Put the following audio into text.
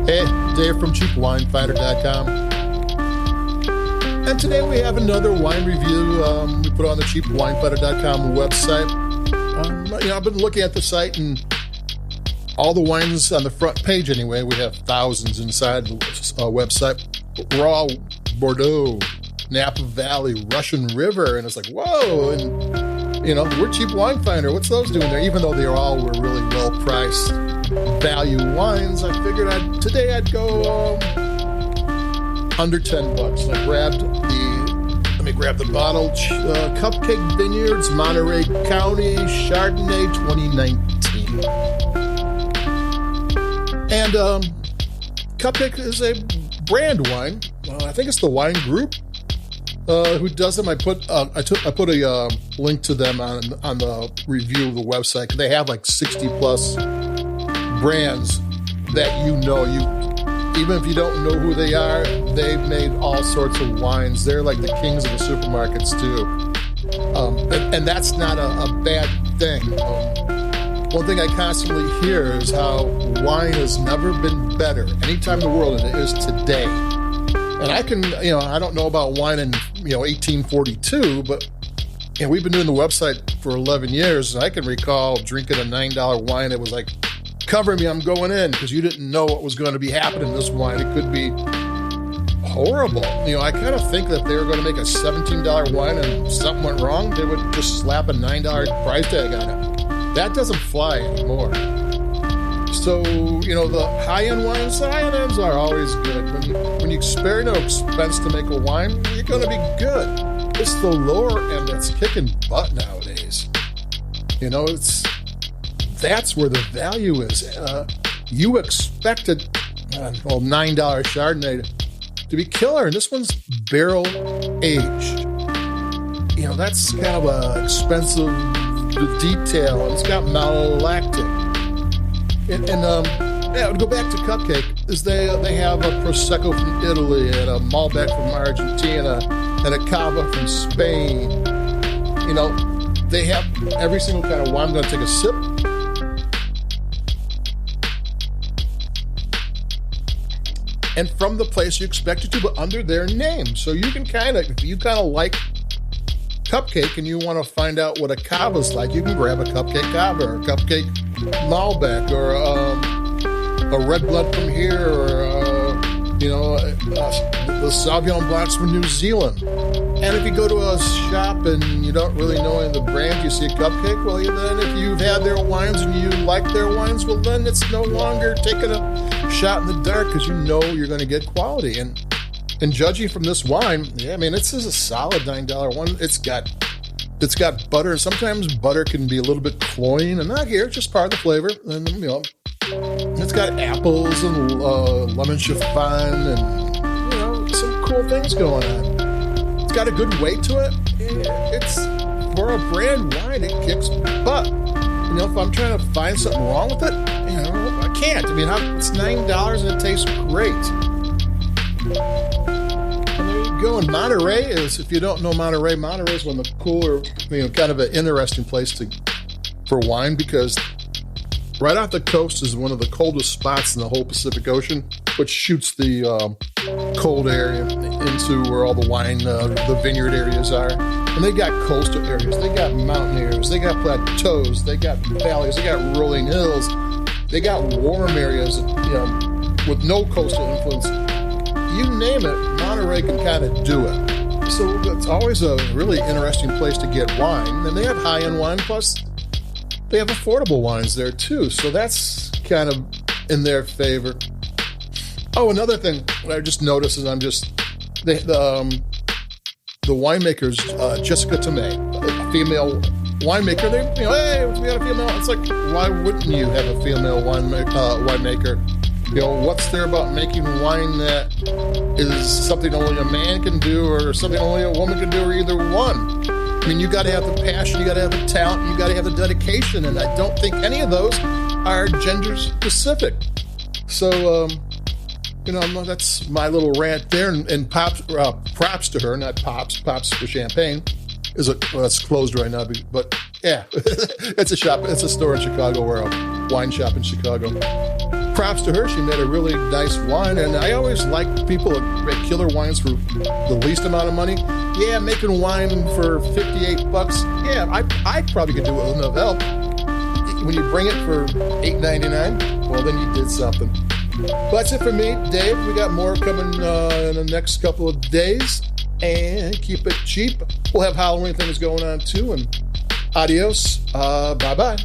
Hey, Dave from CheapWineFinder.com. And today we have another wine review we put on the CheapWineFinder.com website. I've been looking at the site and all the wines on the front page anyway. We have thousands inside the website. We're all Bordeaux, Napa Valley, Russian River. And it's like, whoa. And, we're Cheap Wine Finder. What's those doing there? Even though they all were really well-priced value wines, I figured today I'd go under $10. I grabbed let me grab the bottle, Cupcake Vineyards, Monterey County, Chardonnay 2019. And Cupcake is a brand wine. I think it's the wine group who does them. I put a link to them on the review of the website. They have like 60 plus brands that even if you don't know who they are, they've made all sorts of wines. They're like the kings of the supermarkets too, and that's not a bad thing. One thing I constantly hear is how wine has never been better anytime in the world than it is today. And I can, I don't know about wine in 1842, but we've been doing the website for 11 years, and I can recall drinking a $9 wine. It was like, cover me, I'm going in, because you didn't know what was going to be happening in this wine. It could be horrible. I kind of think that if they were going to make a $17 wine and something went wrong, they would just slap a $9 price tag on it. That doesn't fly anymore. So, the high-end wines, the high-end ends are always good. When you spare no expense to make a wine, you're going to be good. It's the lower end that's kicking butt nowadays. That's where the value is. You expected $9 Chardonnay to be killer, and this one's barrel aged. That's kind of a expensive detail. It's got malolactic. And I would go back to Cupcake. Is they have a Prosecco from Italy and a Malbec from Argentina and a Cava from Spain. They have every single kind of wine. I'm going to take a sip. And from the place you expect it to, but under their name. So you can if you like Cupcake and you want to find out what a Cava's like, you can grab a Cupcake Cava or a Cupcake Malbec or a Red Blood from here or, the Sauvignon Blancs from New Zealand. And if you go to a shop and you don't really know any of the brands, you see a Cupcake, well, then if you've had their wines and you like their wines, well, then it's no longer taking a shot in the dark because you're going to get quality. And judging from this wine, this is a solid $9 one. It's got butter, and sometimes butter can be a little bit cloying, and not here, it's just part of the flavor. And it's got apples and lemon chiffon and some cool things going on. It's got a good weight to it. It's for a brand wine, it kicks butt. If I'm trying to find something wrong with it, I can't. It's $9 and it tastes great. And there you go. And Monterey is, if you don't know Monterey is one of the cooler, kind of an interesting place for wine, because right off the coast is one of the coldest spots in the whole Pacific Ocean, which shoots the cold air into where all the wine, the vineyard areas are. And they got coastal areas, they got mountain areas, they got plateaus, they got valleys, they got rolling hills, they got warm areas, with no coastal influence. You name it, Monterey can kind of do it. So it's always a really interesting place to get wine. And they have high-end wine, plus they have affordable wines there too. So that's kind of in their favor. Oh, another thing I just noticed is the winemaker's Jessica Tomei, a female winemaker. Hey, we got a female. It's like, why wouldn't you have a female winemaker? What's there about making wine that is something only a man can do or something only a woman can do, or either one? You got to have the passion, you got to have the talent, you got to have the dedication, and I don't think any of those are gender specific. So, that's my little rant there, and props to her, not Pops for Champagne. It's closed right now, but yeah, it's a store in Chicago, or a wine shop in Chicago. props to her. She made a really nice wine, and I always like people that make killer wines for the least amount of money. Yeah, making wine for $58. Yeah, I probably could do it with enough help. When you bring it for $8.99, well, then you did something. Well, that's it for me, Dave. We got more coming in the next couple of days, and keep it cheap. We'll have Halloween things going on too. And adios. Bye-bye.